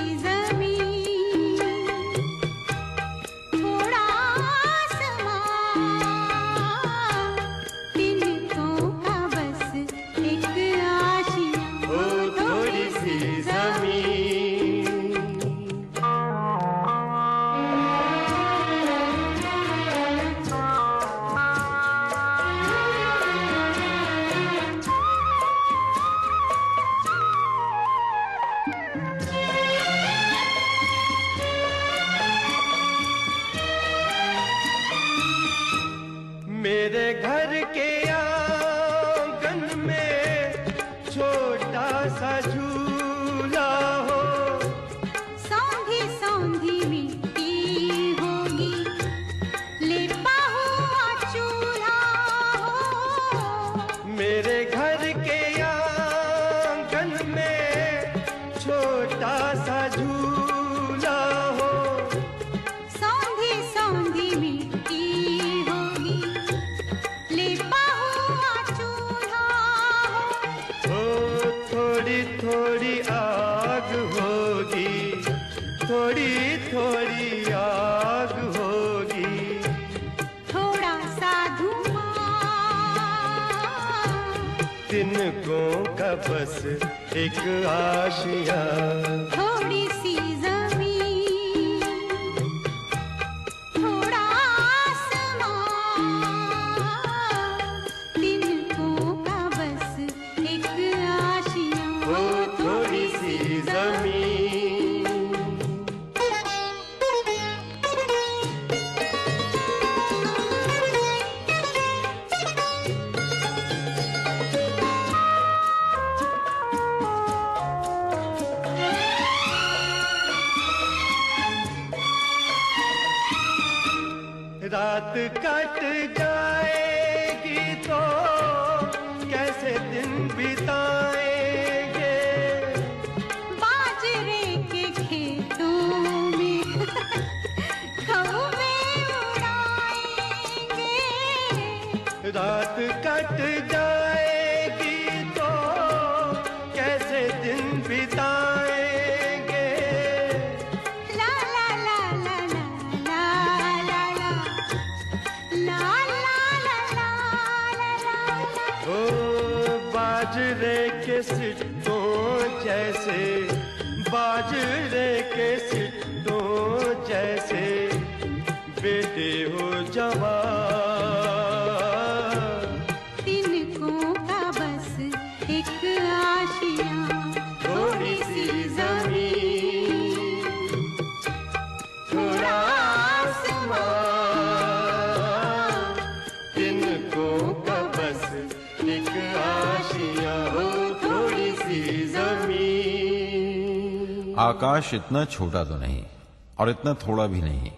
मेरे घर के आंगन में छोटा सा झूला हो, सौंधी सौंधी मिट्टी होगी, लिपा हुआ चूल्हा हो। मेरे घर के आंगन में छोटा सा झूला हो, सौंधी सौंधी मिट्टी होगी, लिपा हुआ चूल्हा हो। थोड़ी थोड़ी आग होगी, थोड़ी थोड़ी आग होगी। थोड़ा सा धुआं, तिनकों का बस एक आशियां, थोड़ी सी जमीन, थोड़ा आसमां, तिनकों का बस एक आशियां, वो थोड़ी सी जमीन। रात कट जाएगी तो कैसे दिन बिताएंगे, बाजरे के खेतों में कौवे उड़ाएंगे, रात कट जाएगी तो कैसे दिन बिताएंगे। ला ला ला ला ला ला ला ला ला ला ला ला। ओ बाजरे के सिट्टों जैसे, बाजरे के सिट्टों जैसे बेटे हो जवान, तिनकों का बस एक आशियां, थोड़ी सी जमीन, थोड़ा आसमान, तिनकों का बस एक आशियां, हो थोड़ी सी जमीन। आकाश इतना छोटा तो नहीं और इतना थोड़ा भी नहीं,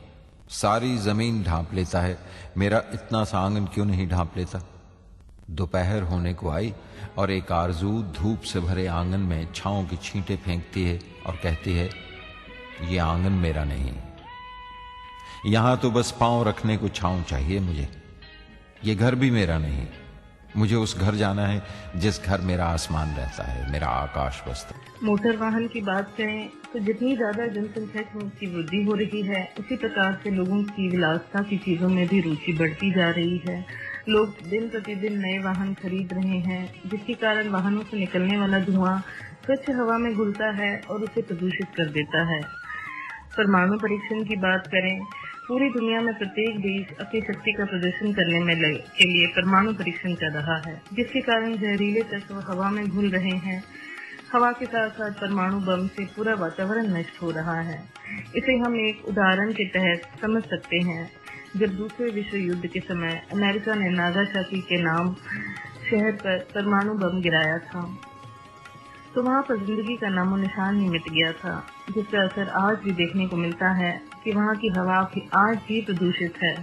सारी जमीन ढांप लेता है। मेरा इतना सा आंगन क्यों नहीं ढांप लेता? दोपहर होने को आई और एक आरजू धूप से भरे आंगन में छांव की छींटे फेंकती है और कहती है, ये आंगन मेरा नहीं, यहां तो बस पांव रखने को छांव चाहिए मुझे। ये घर भी मेरा नहीं, मुझे उस घर जाना है जिस घर मेरा आसमान रहता है, मेरा आकाश बसता है। मोटर वाहन की बात करें तो जितनी ज्यादा जनसंख्या की वृद्धि हो रही है, उसी प्रकार से लोगों की विलासिता की चीजों में भी रुचि बढ़ती जा रही है। लोग दिन प्रतिदिन नए वाहन खरीद रहे हैं, जिसके कारण वाहनों से निकलने वाला धुआं स्वच्छ हवा में घुलता है और उसे प्रदूषित कर देता है। परमाणु परीक्षण की बात करें, पूरी दुनिया में प्रत्येक देश अपनी शक्ति का प्रदर्शन करने के लिए परमाणु परीक्षण कर रहा है, जिसके कारण जहरीले तत्व हवा में घुल रहे हैं। हवा के साथ साथ परमाणु बम से पूरा वातावरण नष्ट हो रहा है। इसे हम एक उदाहरण के तहत समझ सकते हैं। जब दूसरे विश्व युद्ध के समय अमेरिका ने नागासाकी के नाम शहर पर परमाणु बम गिराया था, तो वहाँ पर जिंदगी का नामो निशान ही मिट गया था, जिसका असर आज भी देखने को मिलता है कि वहाँ की हवा आज भी प्रदूषित है।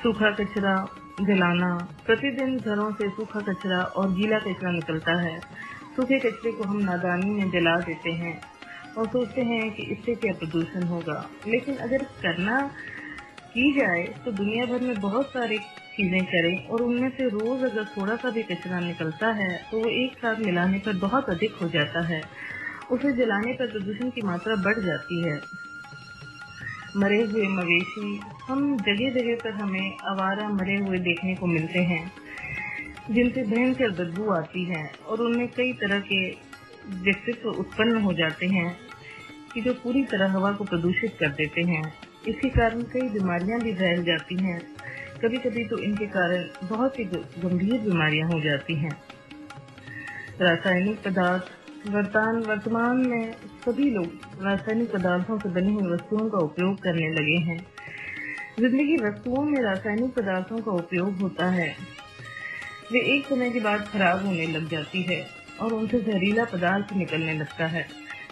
सूखा कचरा जलाना, प्रतिदिन घरों से सूखा कचरा और गीला कचरा निकलता है। सूखे कचरे को हम नादानी में जला देते हैं और सोचते हैं कि इससे क्या प्रदूषण होगा, लेकिन अगर करना की जाए तो दुनिया भर में बहुत सारी चीजें करें और उनमें से रोज अगर थोड़ा सा भी कचरा निकलता है तो वो एक साथ मिलाने पर बहुत अधिक हो जाता है। उसे जलाने पर प्रदूषण की मात्रा बढ़ जाती है। मरे हुए मवेशी, हम जगह जगह पर हमें आवारा मरे हुए देखने को मिलते हैं, जिनसे भयंकर बदबू आती है और उनमें कई तरह के व्यक्तित्व उत्पन्न हो जाते हैं कि जो पूरी तरह हवा को प्रदूषित कर देते हैं। इसके कारण कई बीमारियां भी फैल जाती हैं। कभी कभी तो इनके कारण बहुत ही गंभीर बीमारियां हो जाती हैं। रासायनिक पदार्थ, वर्तमान में सभी लोग रासायनिक पदार्थों से बनी हुई वस्तुओं का उपयोग करने लगे हैं। जिंदगी वस्तुओं में रासायनिक पदार्थों का उपयोग होता है, वे एक समय के बाद खराब होने लग जाती है और उनसे जहरीला पदार्थ निकलने लगता है,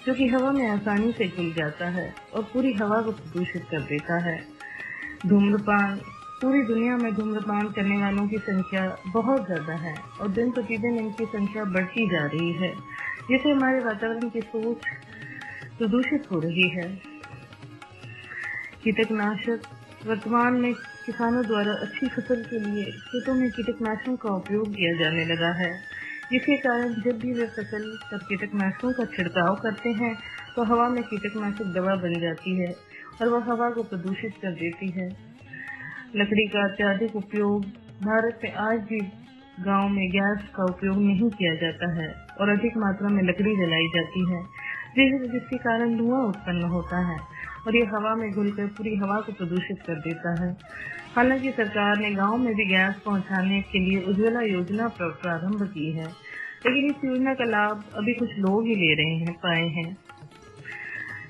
जो कि हवा में आसानी से घुल जाता है और पूरी हवा को प्रदूषित कर देता है। धूम्रपान, पूरी दुनिया में धूम्रपान करने वालों की संख्या बहुत ज्यादा है और दिन प्रतिदिन इनकी संख्या बढ़ती जा रही है, जिससे हमारे वातावरण की सोच प्रदूषित हो रही है। कीटनाशक, वर्तमान में किसानों द्वारा अच्छी फसल के लिए खेतों में कीटनाशकों का उपयोग किया जाने लगा है। जिसके कारण जब भी वे फसल पर कीटनाशकों का छिड़काव करते हैं तो हवा में कीटनाशक दवा बन जाती है और वह हवा को प्रदूषित कर देती है। लकड़ी का अत्यधिक उपयोग, भारत में आज भी गांव में गैस का उपयोग नहीं किया जाता है और अधिक मात्रा में लकड़ी जलाई जाती है, जिसके कारण धुआं उत्पन्न होता है और ये हवा में घुलकर पूरी हवा को प्रदूषित कर देता है। हालांकि सरकार ने गांव में भी गैस पहुंचाने के लिए उज्ज्वला योजना प्रारंभ की है, लेकिन इस योजना का लाभ अभी कुछ लोग ही ले पाए हैं।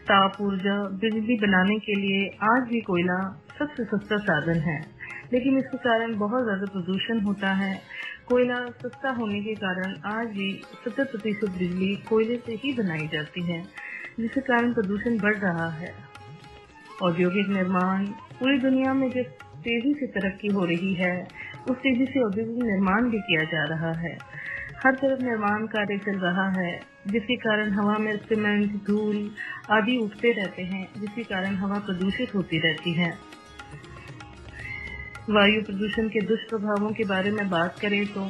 ताप ऊर्जा, बिजली बनाने के लिए आज भी कोयला सबसे सस्ता साधन है, लेकिन इसके कारण बहुत ज्यादा प्रदूषण होता है। कोयला सस्ता होने के कारण आज भी 70% बिजली कोयले से ही बनाई जाती है, जिसके कारण प्रदूषण बढ़ रहा है। औद्योगिक निर्माण, पूरी दुनिया में जिस तेजी से तरक्की हो रही है उस तेजी से औद्योगिक निर्माण भी किया जा रहा है। हर तरफ निर्माण कार्य चल रहा है, जिसके कारण हवा में सीमेंट, धूल आदि उठते रहते हैं, जिसके कारण हवा प्रदूषित होती रहती है। वायु प्रदूषण के दुष्प्रभावों के बारे में बात करें तो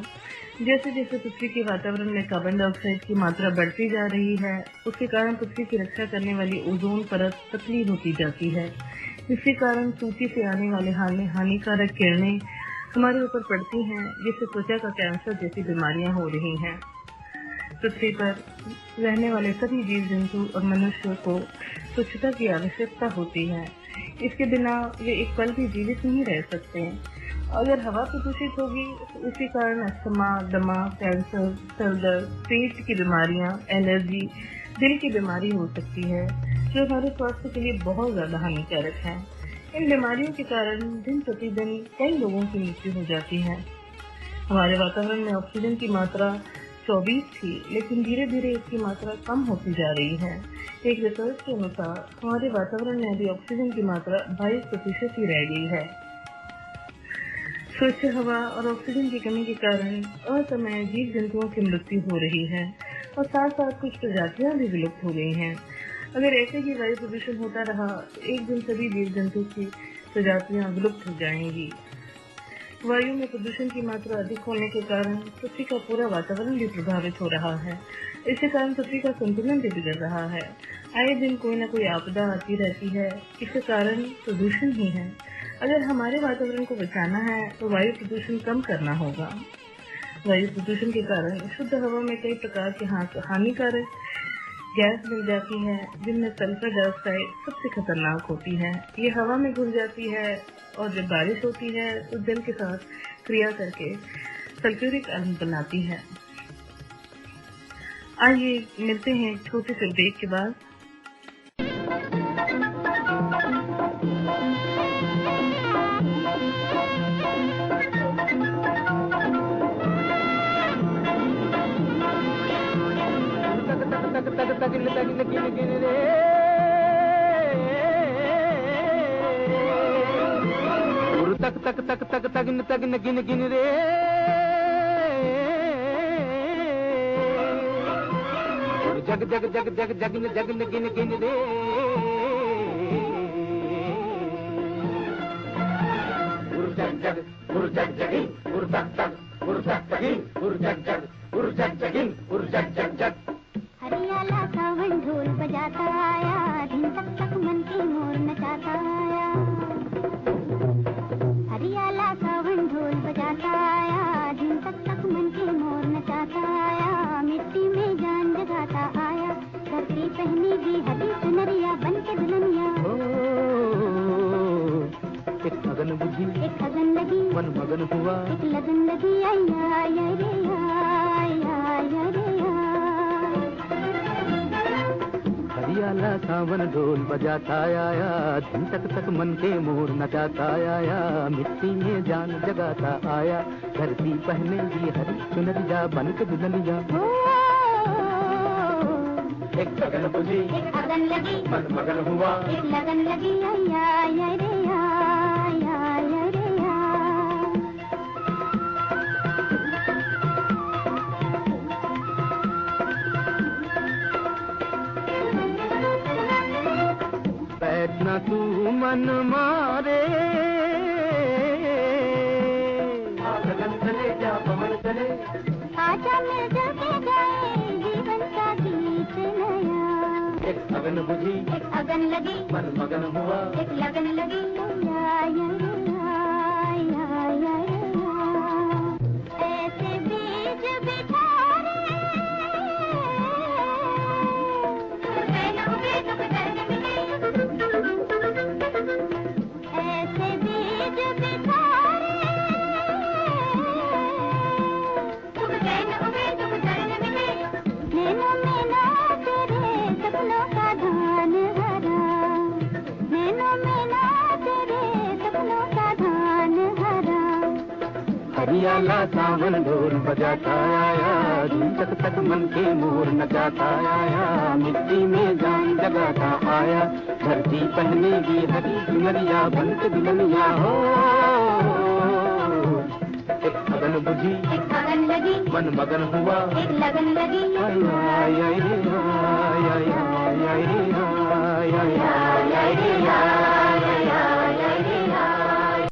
जैसे जैसे पृथ्वी के वातावरण में कार्बन डाइऑक्साइड की मात्रा बढ़ती जा रही है, उसके कारण पृथ्वी की रक्षा करने वाली ओजोन परत पतली होती जाती है, जिसके कारण सूर्य से आने वाले हानिकारक किरणें हमारे ऊपर पड़ती हैं, जिससे त्वचा का कैंसर जैसी बीमारियां हो रही हैं। पृथ्वी पर रहने वाले सभी जीव जंतु और मनुष्य को स्वच्छता की आवश्यकता होती है, इसके बिना वे एक पल भी जीवित नहीं रह सकते। अगर हवा प्रदूषित होगी तो इसके कारण अस्थमा, दमा, कैंसर, सर दर्द, पेट की बीमारियां, एलर्जी, दिल की बीमारी हो सकती है, जो हमारे स्वास्थ्य के लिए बहुत ज्यादा हानिकारक है। इन बीमारियों के कारण दिन प्रतिदिन कई लोगों की मृत्यु हो जाती है। हमारे वातावरण में ऑक्सीजन की मात्रा 24 थी, लेकिन धीरे धीरे इसकी मात्रा कम होती जा रही है। एक रिसर्च के अनुसार हमारे वातावरण में अभी ऑक्सीजन की मात्रा 22% ही रह गई है। स्वच्छ हवा और ऑक्सीजन की कमी के कारण असमय जीव जंतुओं की मृत्यु हो रही है और साथ साथ कुछ प्रजातियां भी विलुप्त हो गई हैं। अगर ऐसे ही वायु प्रदूषण होता रहा तो एक दिन सभी जीव जंतु की प्रजातियां विलुप्त हो जाएंगी। वायु में प्रदूषण की मात्रा अधिक होने के कारण पृथ्वी का पूरा वातावरण भी प्रभावित हो रहा है। इसके कारण पृथ्वी का संतुलन भी बिगड़ रहा है। आए दिन कोई न कोई आपदा आती रहती है, इसके कारण प्रदूषण ही है। अगर हमारे वातावरण को बचाना है तो वायु प्रदूषण कम करना होगा। वायु प्रदूषण के कारण शुद्ध हवा में कई प्रकार की हानिकारक गैस मिल जाती है, जिनमें सल्फर डाइऑक्साइड सबसे खतरनाक होती है। ये हवा में घुल जाती है और जब बारिश होती है तो जल के साथ क्रिया करके सल्फ्यूरिक एसिड बनाती है। आइए मिलते हैं छोटे से ब्रेक के बाद। तक तक तक तक तगिन तगिन गिन गिन रे जग जग जग जग जगिन जगिन गिन गिन रे जग जग जग जगिन तक तक तगिन जग जग जगिन जग जग जग। हरियाला सावन ढोल बजाता आया, दिन तक तक मन की मोर नचाता आया। हरियाला सावन ढोल बजाता आया, दिन तक तक मन की मोर नचाता आया। मिट्टी में जान जगाता आया, धरती पहनेगी हरी सुनरिया बन के दुल्हनिया। एक लगन बुझी, एक लगन लगी, मन मगन हुआ, एक लगन लगी आया आया रे आया आया रे। हरियाला सावन ढोल बजाता आया, दिन तक तक मन के मोर नचाता आया। मिट्टी में जान जगाता आया, धरती पहनेगी हरी चुनरिया बन के दुल्हनिया। एक लगन बुझी, एक लगन लगी, मन मगन हुआ, एक लगन लगी आया आया रे आया आया रे। बैठना तू मन मारे, आजा मिल जा एक अगन बुझी, एक अगन लगी, मन मगन हुआ, एक लगन लगी। या या या या या, ऐसे बीज बिछारे उगे न उगे तो कदर न मिले। ऐसे बीज बिछारे उगे न उगे तो कदर न मिले। नैनों में ना तेरे सपनों का धान हरा, नैनों में ना तेरे सपनों का धान हरा। हरियाला सावन ढोल बजाता आया, धूम तक तक मन के मोर नचाता आया, मिट्टी में जान जगाता आया, धरती पहनेगी हरी चुनरिया बन के दुल्हनिया हो। एक अगन बुझी, एक अगन लगी, मन मगन हुआ, एक लगन लगी। आय आय आय रे आय आय आय आय रे आय आय आय रे आय आय रे आय।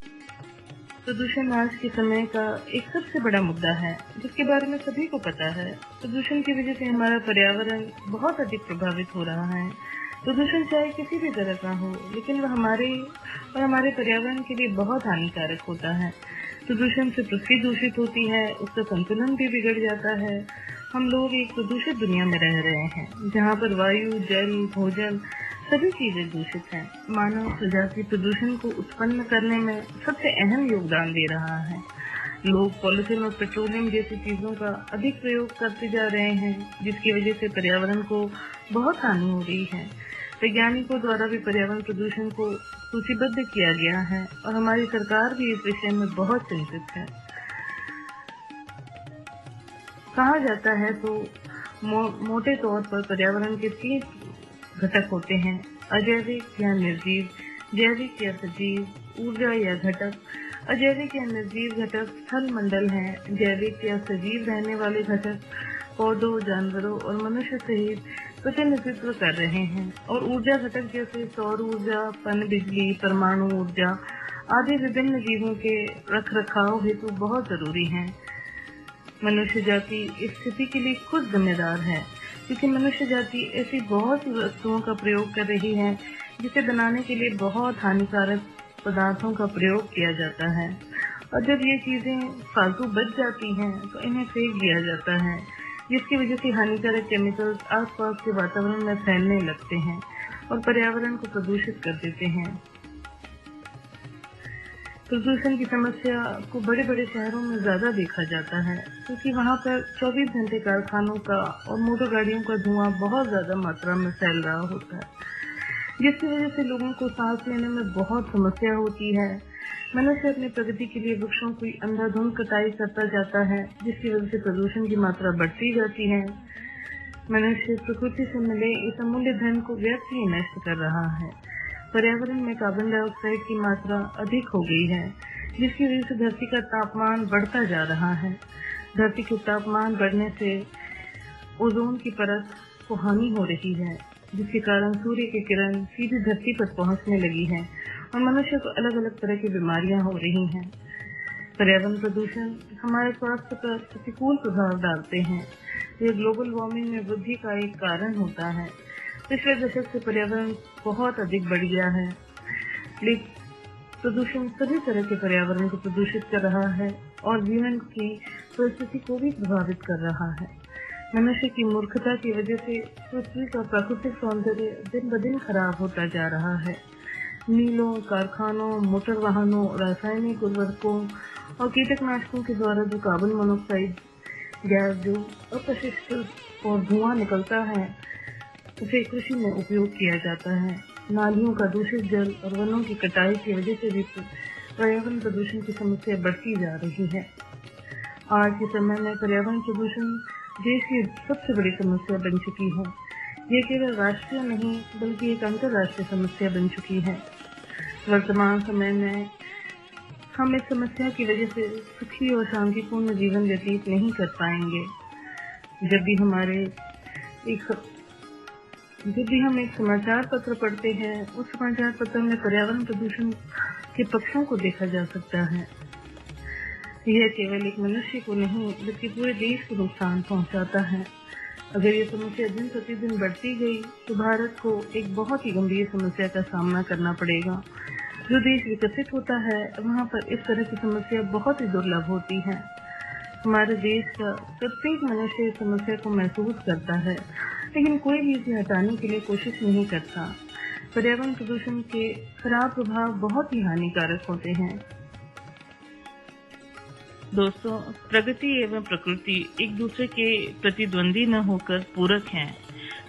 प्रदूषण आज के समय का एक सबसे बड़ा मुद्दा है, जिसके बारे में सभी को पता है। प्रदूषण की वजह से हमारा पर्यावरण बहुत अधिक प्रभावित हो रहा है। प्रदूषण चाहे किसी भी तरह का हो, लेकिन वह हमारे और हमारे पर्यावरण के लिए बहुत हानिकारक होता है। प्रदूषण से पृथ्वी दूषित होती है, उसका संतुलन भी बिगड़ जाता है। हम लोग एक प्रदूषित दुनिया में रह रहे हैं, जहाँ पर वायु, जल, भोजन सभी चीजें दूषित हैं। मानव प्रजाति प्रदूषण को उत्पन्न करने में सबसे अहम योगदान दे रहा है। लोग पॉलिथीन और पेट्रोलियम जैसी चीजों का अधिक प्रयोग करते जा रहे हैं, जिसकी वजह से पर्यावरण को बहुत हानि हो रही है। वैज्ञानिकों द्वारा भी पर्यावरण प्रदूषण को सूचीबद्ध किया गया है और हमारी सरकार भी इस विषय में बहुत चिंतित है। कहा जाता है तो मोटे तौर पर पर्यावरण के 3 घटक होते हैं: अजैविक या निर्जीव, जैविक या सजीव, ऊर्जा या घटक। अजैविक या निर्जीव घटक स्थल मंडल हैं। जैविक या सजीव रहने वाले घटक पौधों, जानवरों और मनुष्य सहित प्रतिनिधित्व कर रहे हैं। और ऊर्जा घटक जैसे सौर ऊर्जा, पन बिजली, परमाणु ऊर्जा आदि विभिन्न जीवों के रखरखाव हेतु बहुत जरूरी हैं। मनुष्य जाति इस स्थिति के लिए खुद जिम्मेदार है, क्योंकि मनुष्य जाति ऐसी बहुत सी वस्तुओं का प्रयोग कर रही है जिसे बनाने के लिए बहुत हानिकारक पदार्थों का प्रयोग किया जाता है। और जब ये चीजें फालतू बच जाती हैं तो इन्हें फेंक दिया जाता है, जिसकी वजह से हानिकारक केमिकल्स आसपास के वातावरण में फैलने लगते हैं और पर्यावरण को प्रदूषित कर देते हैं। प्रदूषण की समस्या को बड़े बड़े शहरों में ज्यादा देखा जाता है, क्योंकि वहाँ पर 24 घंटे कारखानों का और मोटर गाड़ियों का धुआं बहुत ज्यादा मात्रा में फैल रहा होता है, जिसकी वजह से लोगों को सांस लेने में बहुत समस्या होती है। मनुष्य अपनी प्रगति के लिए वृक्षों की अंधाधुंध कटाई करता जाता है, जिसकी वजह से प्रदूषण की मात्रा बढ़ती जाती है। मनुष्य प्रकृति से मिले इस अमूल्य धन को व्यर्थ ही नष्ट कर रहा है। पर्यावरण में कार्बन डाइऑक्साइड की मात्रा अधिक हो गई है, जिसकी वजह से धरती का तापमान बढ़ता जा रहा है। धरती के तापमान बढ़ने से ओजोन की परत को हानि हो रही है, जिसके कारण सूर्य की किरण सीधी धरती पर पहुंचने लगी है और मनुष्य को अलग अलग तरह की बीमारियां हो रही हैं। पर्यावरण प्रदूषण हमारे स्वास्थ्य पर प्रतिकूल प्रभाव डालते हैं। ये ग्लोबल वार्मिंग में वृद्धि का एक कारण होता है। पिछले दशक से पर्यावरण बहुत अधिक बढ़ गया है, लेकिन प्रदूषण सभी तरह के पर्यावरण को प्रदूषित कर रहा है और जीवन की परिस्थिति को भी प्रभावित कर रहा है। मनुष्य की मूर्खता की वजह से पृथ्वी का प्राकृतिक सौंदर्य दिन ब दिन खराब होता जा रहा है। मीलों, कारखानों, मोटर वाहनों, रासायनिक उर्वरकों और कीटनाशकों के द्वारा जो कार्बन मोनोऑक्साइड गैस जो अपशिष्ट और धुआं निकलता है, उसे कृषि में उपयोग किया जाता है। नालियों का दूषित जल और वनों की कटाई की वजह से भी पर्यावरण प्रदूषण की समस्या बढ़ती जा रही है। आज के समय में पर्यावरण प्रदूषण देश की सबसे बड़ी समस्या बन चुकी है। ये केवल राष्ट्रीय नहीं बल्कि एक अंतर्राष्ट्रीय समस्या बन चुकी है। वर्तमान समय में हम इस समस्या की वजह से सुखी और शांतिपूर्ण जीवन व्यतीत नहीं कर पाएंगे। जब भी हम एक समाचार पत्र पढ़ते हैं, उस समाचार पत्र में पर्यावरण प्रदूषण के पक्षों को देखा जा सकता है। यह केवल एक मनुष्य को नहीं बल्कि पूरे देश को नुकसान पहुंचाता है। अगर ये समस्या दिन प्रतिदिन बढ़ती गई तो भारत को एक बहुत ही गंभीर समस्या का सामना करना पड़ेगा। जो देश विकसित होता है वहाँ पर इस तरह की समस्या बहुत ही दुर्लभ होती है। हमारे देश का प्रत्येक मनुष्य इस समस्या को महसूस करता है, लेकिन कोई भी इसे हटाने के लिए कोशिश नहीं करता। पर्यावरण प्रदूषण के खराब प्रभाव बहुत ही हानिकारक होते हैं। दोस्तों, प्रगति एवं प्रकृति एक दूसरे के प्रतिद्वंदी न होकर पूरक हैं,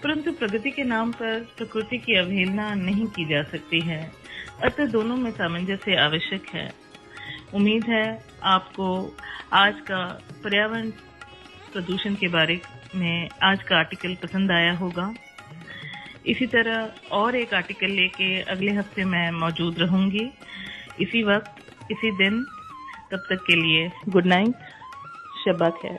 परंतु प्रगति के नाम पर प्रकृति की अवहेलना नहीं की जा सकती है। अतः दोनों में सामंजस्य आवश्यक है। उम्मीद है आपको आज का पर्यावरण प्रदूषण के बारे में आज का आर्टिकल पसंद आया होगा। इसी तरह और एक आर्टिकल लेके अगले हफ्ते मैं मौजूद रहूंगी, इसी वक्त इसी दिन। तब तक के लिए गुड नाइट, शब्बा खैर।